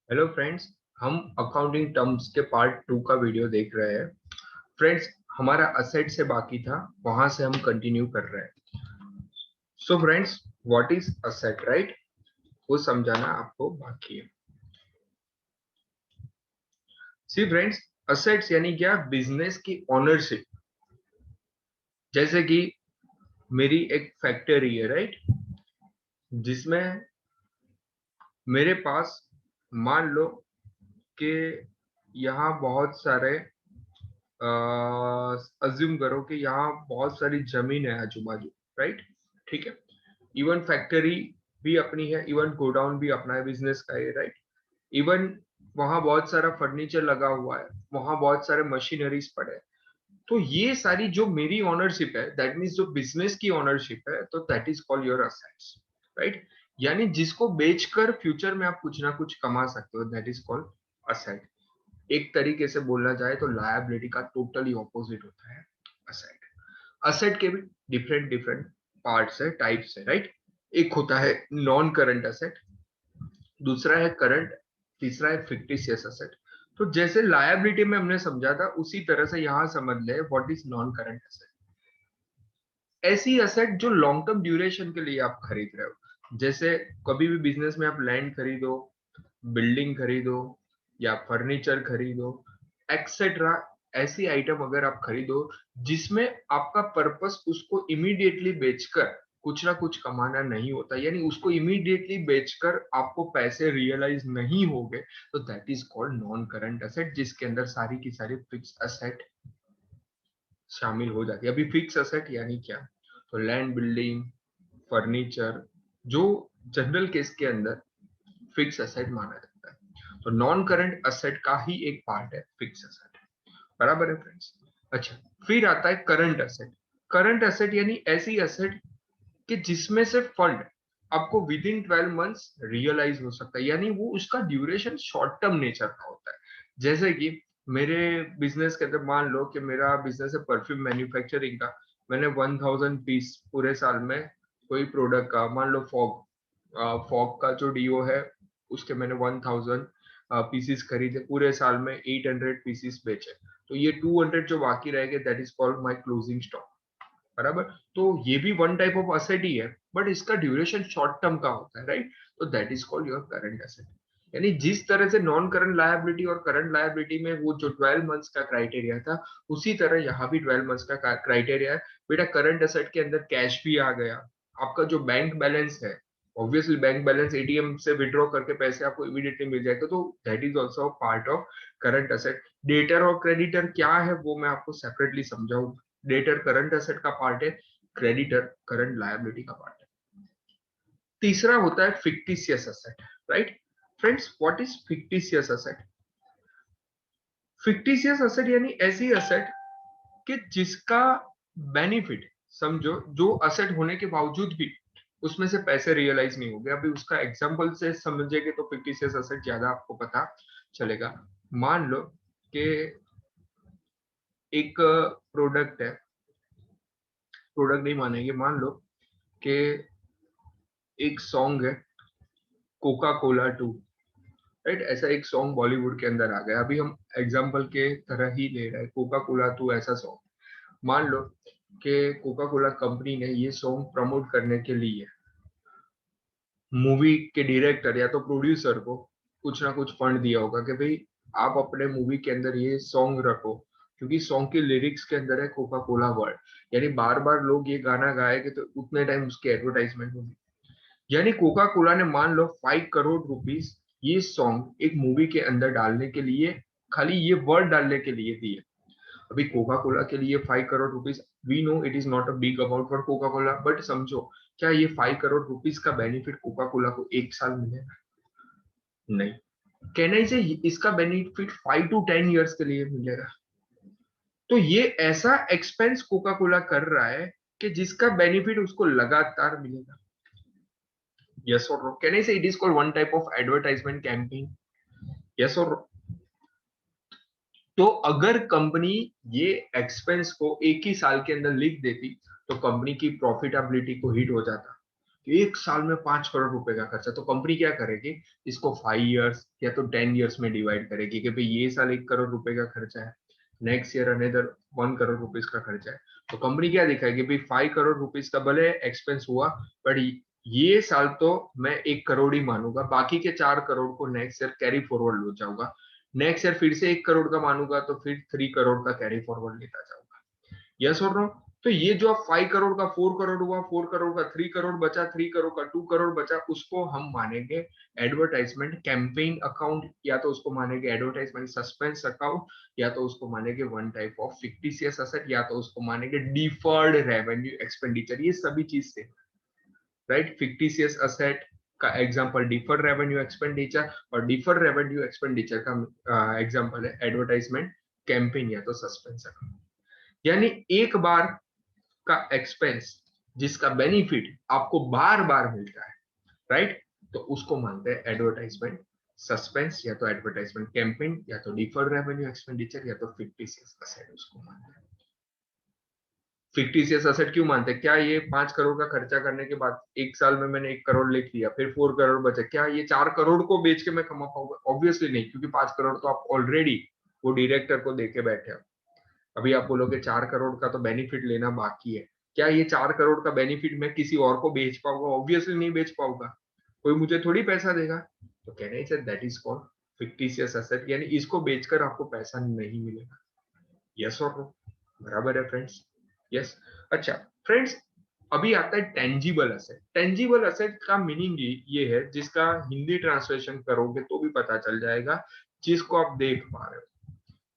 Hello friends, हम accounting terms के part 2 का वीडियो देख रहे हैं। फ्रेंड्स, हमारा असेट से बाकी था, वहां से हम कंटिन्यू कर रहे हैं। So friends, what is asset, right? वो समझाना आपको बाकी है। सी फ्रेंड्स, असेट्स यानी क्या? बिजनेस की ओनरशिप। जैसे कि मेरी एक फैक्ट्री है, राइट, जिसमें मेरे पास, मान लो कि यहाँ बहुत सारे, अज्यूम करो कि यहाँ बहुत सारी जमीन है आजू बाजू, राइट? ठीक है। इवन फैक्ट्री भी अपनी है, इवन गोडाउन भी अपना है, बिजनेस का है, राइट? इवन वहां बहुत सारा फर्नीचर लगा हुआ है, वहां बहुत सारे मशीनरीज पड़े हैं। तो ये सारी जो मेरी ओनरशिप है, दैट मीन्स जो बिजनेस की ओनरशिप है, तो that is called your assets, right? यानी जिसको बेचकर फ्यूचर में आप कुछ ना कुछ कमा सकते हो, दैट इज कॉल्ड असेट। एक तरीके से बोलना जाए तो लायबिलिटी का टोटली ऑपोजिट होता है असेट। असेट के भी डिफरेंट डिफरेंट पार्ट्स है, टाइप्स है, राइट? एक होता है नॉन करंट असेट, दूसरा है करंट, तीसरा है फिक्टिशियस असेट। तो जैसे लायबिलिटी में हमने समझा था, उसी तरह से यहां समझ ले what is non current asset. ऐसी असेट जो लॉन्ग टर्म ड्यूरेशन के लिए आप खरीद रहे हो। जैसे कभी भी बिजनेस में आप लैंड खरीदो, बिल्डिंग खरीदो, या फर्नीचर खरीदो, एक्सेट्रा। ऐसी आइटम अगर आप खरीदो जिसमें आपका पर्पस उसको इमीडिएटली बेचकर कुछ ना कुछ कमाना नहीं होता, यानी उसको इमीडिएटली बेचकर आपको पैसे रियलाइज नहीं होंगे, तो that is called non current asset, जिसके अंदर सारी की सारी फिक्स असेट शामिल हो जाती है। अभी फिक्स असेट यानी क्या? तो लैंड, बिल्डिंग, फर्नीचर, जो जनरल केस के अंदर फिक्स असेट माना जाता है। तो नॉन करंट असेट का ही एक पार्ट है फिक्स असेट। बराबर है फ्रेंड्स? अच्छा, फिर आता है करंट असेट। करंट असेट यानी ऐसी असेट कि जिसमें से फंड आपको विद इन 12 मंथ्स रियलाइज हो सकता है, यानी वो उसका ड्यूरेशन शॉर्ट टर्म नेचर का होता है। जैसे कि मेरे बिजनेस के अंदर, मान लो कि मेरा बिजनेस है परफ्यूम मैन्युफैक्चरिंग का। मैंने 1000 पीस पूरे साल में कोई प्रोडक्ट का, मान लो फॉग, फॉग का जो डीओ है, उसके मैंने 1000 पीसीस खरीदे, पूरे साल में 800 पीसीस बेचे। तो ये 200 जो बाकी रह गए, that is called my closing stock. बराबर? तो ये भी वन टाइप ऑफ असेट ही है, बट इसका ड्यूरेशन शॉर्ट टर्म का होता है, राइट? तो that is called your current asset. यानी जिस तरह से नॉन करंट लायबिलिटी और करंट लायबिलिटी में वो जो 12 मंथ्स का क्राइटेरिया था, उसी तरह यहाँ भी 12 मंथ्स का क्राइटेरिया है। बेटा, करंट असेट के अंदर कैश भी आ गया, आपका जो बैंक बैलेंस है, ऑब्वियसली बैंक बैलेंस, एटीएम से विड्रॉ करके पैसे आपको इमीडिएटली मिल जाएगा, तो that is also part of current asset. Debtor और क्रेडिटर क्या है वो मैं आपको सेपरेटली समझाऊंगा। डेटर करंट असेट का पार्ट है, क्रेडिटर करंट लायबिलिटी का पार्ट है। तीसरा होता है fictitious asset, right? Friends, what is fictitious asset? Fictitious asset यानी ऐसी असेट कि जिसका बेनिफिट, समझो, जो असेट होने के बावजूद भी उसमें से पैसे रियलाइज नहीं हो गए। अभी उसका एग्जांपल से समझेंगे तो फिक्टिशियस असेट ज्यादा आपको पता चलेगा। मान लो कि एक प्रोडक्ट है, प्रोडक्ट नहीं मानेंगे, मान लो कि एक सॉन्ग है, कोका कोला टू, राइट? ऐसा एक सॉन्ग बॉलीवुड के अंदर आ गया। अभी हम एग्जाम्पल के तरह ही ले रहे हैं, कोका कोला टू ऐसा सॉन्ग। मान लो कि कोका कोला कंपनी ने ये सॉन्ग प्रमोट करने के लिए मूवी के डायरेक्टर या तो प्रोड्यूसर को कुछ ना कुछ फंड दिया होगा कि भाई आप अपने मूवी के अंदर ये सॉन्ग रखो, क्योंकि सॉन्ग के लिरिक्स के अंदर है कोका कोला वर्ड, यानी बार बार लोग ये गाना गाएंगे तो उतने टाइम उसकी एडवर्टाइजमेंट होगी। यानी कोका कोला ने मान लो 5 करोड़ रुपीस ये सॉन्ग एक मूवी के अंदर डालने के लिए, खाली ये वर्ड डालने के लिए दिए। अभी कोका कोला के लिए 5 crore rupees, we know it is not a big amount for Coca Cola, but समझो, क्या ये 5 करोड़ रुपीस का बेनिफिट कोका कोला को एक साल मिलेगा? नहीं। कहना ही से इसका बेनिफिट 5 to 10 years के लिए मिलेगा। तो ये ऐसा एक्सपेंस कोका कोला कर रहा है कि जिसका बेनिफिट उसको लगातार मिलेगा। यस और नो? कहने से it is called one type of advertisement campaign. Yes और नो? तो अगर कंपनी ये एक्सपेंस को एक ही साल के अंदर लिख देती, तो कंपनी की प्रॉफिटेबिलिटी को हिट हो जाता, कि 1 साल में 5 करोड़ रुपए का खर्चा, तो कंपनी क्या करेगी, इसको 5 इयर्स या तो 10 इयर्स में डिवाइड करेगी कि भाई ये साल 1 करोड़ रुपए का खर्चा है, next year another 1 crore rupees का खर्चा है। तो कंपनी क्या दिखाएगी, भाई 5 करोड़ रुपीज का भले एक्सपेंस हुआ, बट ये साल तो मैं 1 करोड़ ही मानूंगा, बाकी के 4 करोड़ को नेक्स्ट ईयर कैरी फॉरवर्ड ले जाऊंगा, नेक्स्ट ईयर फिर से 1 करोड़ का मानूंगा तो फिर 3 करोड़ का कैरी फॉरवर्ड लेता जाऊंगा। यस और नो? तो ये जो अब 5 करोड़ का 4 करोड़ हुआ, 4 करोड़ का 3 करोड़ बचा, 3 करोड़ का 2 करोड़ बचा, उसको हम मानेंगे एडवर्टाइजमेंट कैंपेन अकाउंट, या तो उसको मानेंगे एडवर्टाइजमेंट सस्पेंस अकाउंट, या तो उसको मानेंगे one type of fictitious asset, या तो उसको मानेंगे डिफर्ड रेवेन्यू एक्सपेंडिचर। ये सभी चीज से राइट, फिक्टिशियस असेट का एग्जांपल डिफर्ड रेवेन्यू एक्सपेंडिचर, और डिफर्ड रेवेन्यू एक्सपेंडिचर का एग्जांपल है एडवर्टाइजमेंट कैंपेन या तो सस्पेंस अकाउंट। यानी एक बार का एक्सपेंस जिसका बेनिफिट आपको बार बार मिलता है, राइट, तो उसको मानते हैं एडवर्टाइजमेंट सस्पेंस या तो एडवर्टाइजमेंट कैंपेन या तो डिफर्ड रेवेन्यू एक्सपेंडिचर या तो फिक्टिशियस असेट उसको मानते हैं। फिक्टिशियस असेट क्यों मानते हैं? क्या ये 5 करोड़ का खर्चा करने के बाद 1 साल में मैंने 1 करोड़ लिख लिया, फिर 4 करोड़ बचे, क्या ये 4 करोड़ को बेच के मैं कमा पाऊंगा? ऑब्वियसली नहीं, क्योंकि 5 करोड़ तो आप ऑलरेडी वो डायरेक्टर को देके बैठे हो। अभी आप बोलोगे 4 करोड़ का तो बेनिफिट लेना बाकी है, क्या ये 4 करोड़ का बेनिफिट मैं किसी और को बेच पाऊंगा? ऑब्वियसली नहीं बेच पाऊंगा, कोई मुझे थोड़ी पैसा देगा। तो कहना ही that is called fictitious asset, यानी इसको बेचकर आपको पैसा नहीं मिलेगा। यस और नो? बराबर है फ्रेंड्स? यस। अच्छा फ्रेंड्स, अभी आता है टेंजिबल असेट। टेंजिबल असेट का मीनिंग ये है, जिसका हिंदी ट्रांसलेशन करोगे तो भी पता चल जाएगा, जिसको आप देख पा रहे हो।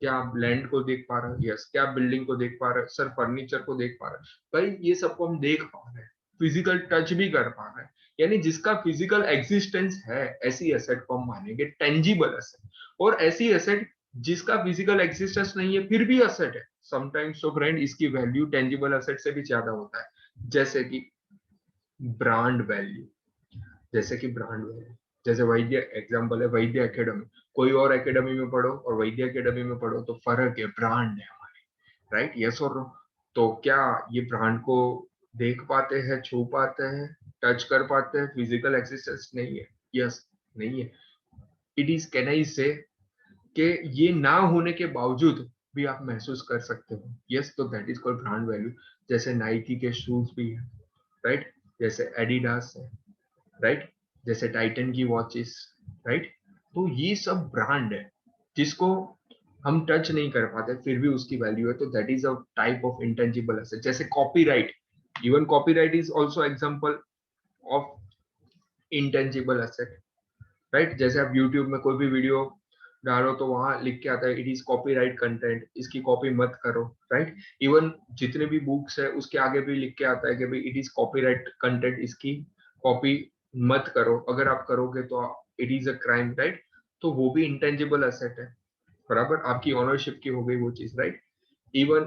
क्या आप लैंड को देख पा रहे हो? यस। क्या आप बिल्डिंग को देख पा रहे हो? सर फर्नीचर को देख पा रहे हो? भाई ये सबको हम देख पा रहे हैं, फिजिकल टच भी कर पा रहे हैं, यानी जिसका फिजिकल एग्जिस्टेंस है, ऐसी एसेट को हम मानेंगे टेंजिबल एसेट। और ऐसी एसेट जिसका फिजिकल एग्जिस्टेंस नहीं है फिर भी एसेट है, समटाइम्स तो फ्रेंड इसकी वैल्यू टेंजिबल एसेट से भी ज्यादा होता है। जैसे कि ब्रांड वैल्यू, जैसे कि ब्रांड वैल्यू, जैसे वैद्य एग्जांपल है, वैद्य एकेडमी। कोई और एकेडमी में पढ़ो और वैद्य एकेडमी में पढ़ो तो फर्क है, ब्रांड है हमारी, राइट? यस और नो? तो क्या ये ब्रांड को देख पाते हैं, छू पाते हैं, टच कर पाते हैं? फिजिकल एक्सिस्टेंस नहीं है। यस, नहीं है। इट इज, कैन आई से कि ये ना होने के बावजूद भी आप महसूस कर सकते हो। यस, तो that is called brand value. जैसे नाइकी के शूज भी है, राइट, जैसे एडिडास है, राइट, जैसे टाइटन की वॉचेस, राइट। तो ये सब ब्रांड है जिसको हम टच नहीं कर पाते फिर भी उसकी वैल्यू है, तो that is a type of intangible asset. जैसे copyright, even copyright is also example of intangible asset, right. जैसे आप यूट्यूब में कोई भी वीडियो डालो तो वहां लिख के आता है इट इज कॉपीराइट कंटेंट, इसकी कॉपी मत करो, राइट। इवन जितने भी बुक्स है उसके आगे भी लिख के आता है कि भाई इट इज कॉपीराइट कंटेंट, इसकी कॉपी मत करो, अगर आप करोगे तो it is a crime, right. तो वो भी इंटेंजिबल एसेट है, बराबर, आपकी ऑनरशिप की हो गई वो चीज, राइट। इवन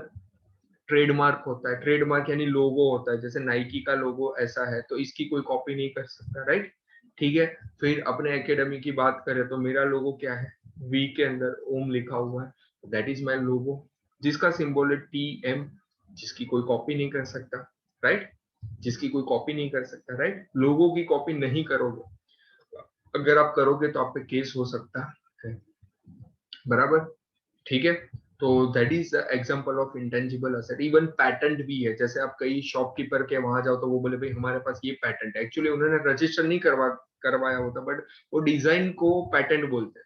ट्रेडमार्क होता है, ट्रेडमार्क यानी लोगो होता है, जैसे नाइकी का लोगो ऐसा है तो इसकी कोई कॉपी नहीं कर सकता, राइट। ठीक है। फिर अपने एकेडमी की बात करें तो मेरा लोगो क्या है, वी के अंदर ओम लिखा हुआ है, दैट इज माय लोगो, जिसका सिंबल है टी एम, जिसकी कोई कॉपी नहीं कर सकता, राइट, जिसकी कोई कॉपी नहीं कर सकता, राइट। लोगो की कॉपी नहीं करोगे, अगर आप करोगे तो आप पे केस हो सकता है, बराबर, ठीक है। तो that is example of intangible asset. Even patent भी है, जैसे आप कई शॉपकीपर के वहां जाओ तो वो बोले भाई हमारे पास ये पैटेंट है, एक्चुअली उन्होंने रजिस्टर नहीं करवाया होता, बट वो डिजाइन को पैटेंट बोलते हैं।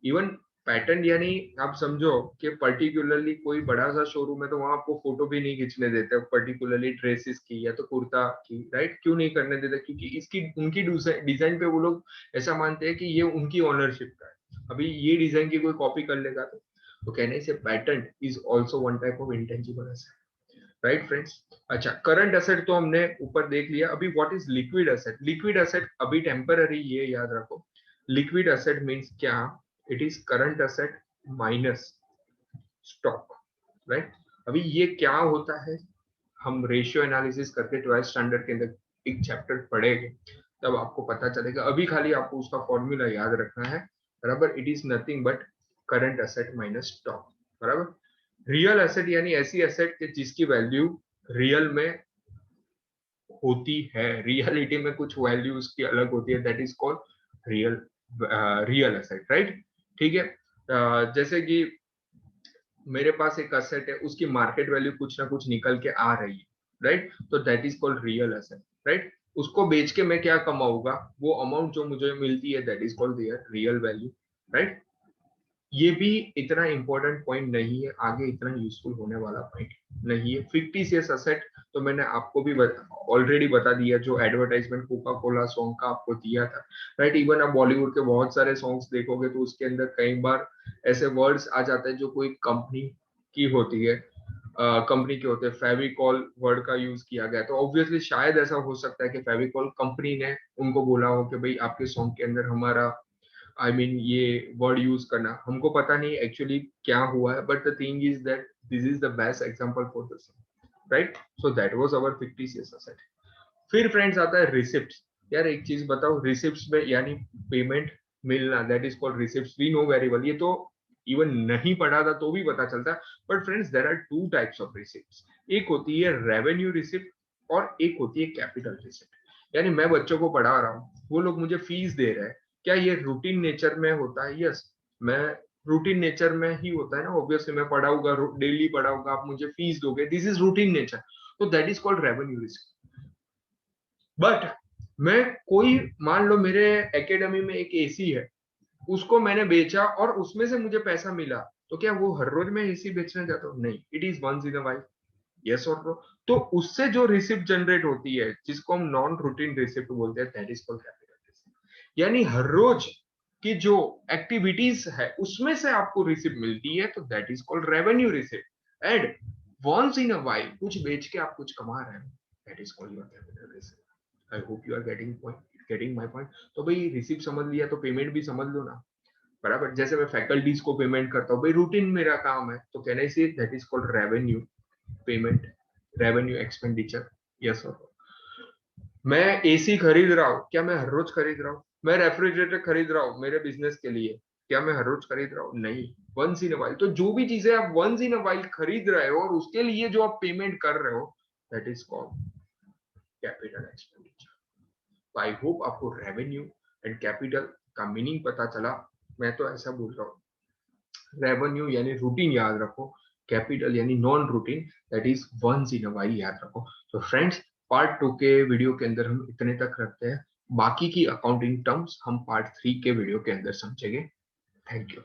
इवन पैटेंट यानी आप समझो कि पर्टिकुलरली कोई बड़ा सा शोरूम है तो वहां आपको फोटो भी नहीं खींचने देते, पर्टिकुलरली ड्रेसेस की या तो कुर्ता की, राइट। क्यों नहीं करने देते? क्योंकि इसकी उनकी डिजाइन पे वो लोग ऐसा मानते हैं कि ये उनकी ऑनरशिप का है, अभी ये डिजाइन की कोई कॉपी कर लेगा तो कहने से patent is also one type of intangible asset, right friends. अच्छा, करंट एसेट तो हमने ऊपर देख लिया, अभी what is liquid asset? Liquid asset अभी टेम्पररी, ये याद रखो। लिक्विड एसेट मींस क्या? It is current asset minus stock, right. अभी ये क्या होता है, हम रेशियो एनालिसिस करके 12th स्टैंडर्ड के अंदर एक चैप्टर पढ़ेंगे, तब आपको पता चलेगा। अभी खाली आपको उसका फॉर्मूला याद रखना है, बराबर। It is nothing but current asset minus stock, बराबर। रियल एसेट यानी ऐसी एसेट जिसकी वैल्यू रियल में होती है, रियलिटी में कुछ वैल्यू उसकी अलग होती है, that is called real real asset, right. ठीक है, जैसे कि मेरे पास एक असेट है, उसकी मार्केट वैल्यू कुछ ना कुछ निकल के आ रही है, राइट, तो that is called real asset, right. उसको बेच के मैं क्या कमाऊंगा, वो अमाउंट जो मुझे मिलती है, that is called there real value, right. ये भी इतना इंपॉर्टेंट पॉइंट नहीं है, आगे इतना यूजफुल होने वाला पॉइंट नहीं है। फिक्टिशियस असेट तो मैंने आपको भी ऑलरेडी बता दिया, जो एडवर्टाइजमेंट कोका कोला सॉन्ग का आपको दिया था, राइट। इवन आप बॉलीवुड के बहुत सारे सॉन्ग्स देखोगे तो उसके अंदर कई बार ऐसे वर्ड्स आ जाते हैं जो कोई कंपनी की होती है, कंपनी के होते हैं। फेविकॉल वर्ड का यूज किया गया, तो ऑब्वियसली शायद ऐसा हो सकता है कि फेविकॉल कंपनी ने उनको बोला हो कि भाई आपके सॉन्ग के अंदर हमारा ये वर्ड यूज करना, हमको पता नहीं एक्चुअली क्या हुआ है, but the thing is that this is the best example for this, right. So that was our fictitious asset. फिर फ्रेंड्स आता है रिसिप्ट्स। यार एक चीज बताओ, रिसिप्ट्स में यानी पेमेंट मिलना, that is called receipts, we know very well, ये तो इवन नहीं पढ़ा था तो भी पता चलता है। But friends there are two types of receipts, एक होती है रेवेन्यू रिसिप्ट और एक होती है कैपिटल रिसिप्ट। यानी मैं बच्चों को पढ़ा रहा हूँ, वो लोग मुझे फीस दे रहे हैं, क्या ये रूटीन नेचर में होता है? यस, मैं रूटीन नेचर में ही होता है ना, ऑब्वियसली मैं पढ़ाऊंगा, डेली पढ़ाऊंगा, आप मुझे फीस दोगे, दिस इज रूटीन नेचर, तो that is called revenue receipt. But मैं कोई, मान लो मेरे एकेडमी में एक एसी है, उसको मैंने बेचा और उसमें से मुझे पैसा मिला, तो क्या वो हर रोज मैं एसी बेचने जाता हूँ? नहीं, it is once in a while, yes और नो। तो उससे जो रिसिप्ट जनरेट होती है, जिसको हम नॉन रूटीन रिसिप्ट बोलते हैं, that is called capital receipt. यानी हर रोज की जो एक्टिविटीज है उसमें से आपको रिसिप्ट मिलती है, तो that is called revenue receipt. And once in a while कुछ बेच के आप कुछ कमा रहे हो, that is called your capital receipt. I hope you are getting my point. तो भाई रिसिप्ट समझ लिया तो पेमेंट भी समझ लो ना, बराबर। जैसे मैं फैकल्टीज को पेमेंट करता हूँ, भाई रूटीन मेरा काम है, तो can I say that is called revenue payment, revenue expenditure, yes और नो। मैं एसी खरीद रहा हूँ, क्या मैं हर रोज खरीद रहा हूँ? मैं रेफ्रिजरेटर खरीद रहा हूँ मेरे बिजनेस के लिए, क्या मैं हर रोज खरीद रहा हूँ? नहीं, वंस इन अ वाइल। तो जो भी चीजें आप वंस इन अ वाइल खरीद रहे हो और उसके लिए जो आप पेमेंट कर रहे हो, that is called capital expenditure. I hope आपको रेवेन्यू एंड कैपिटल का मीनिंग पता चला। मैं तो ऐसा बोल रहा हूँ, रेवेन्यू यानी रूटीन याद रखो, कैपिटल यानी non routine, that is once in a while याद रखो। तो फ्रेंड्स, पार्ट 2 के वीडियो के अंदर हम इतने तक रखते हैं, बाकी की अकाउंटिंग टर्म्स हम पार्ट 3 के वीडियो के अंदर समझेंगे। Thank you.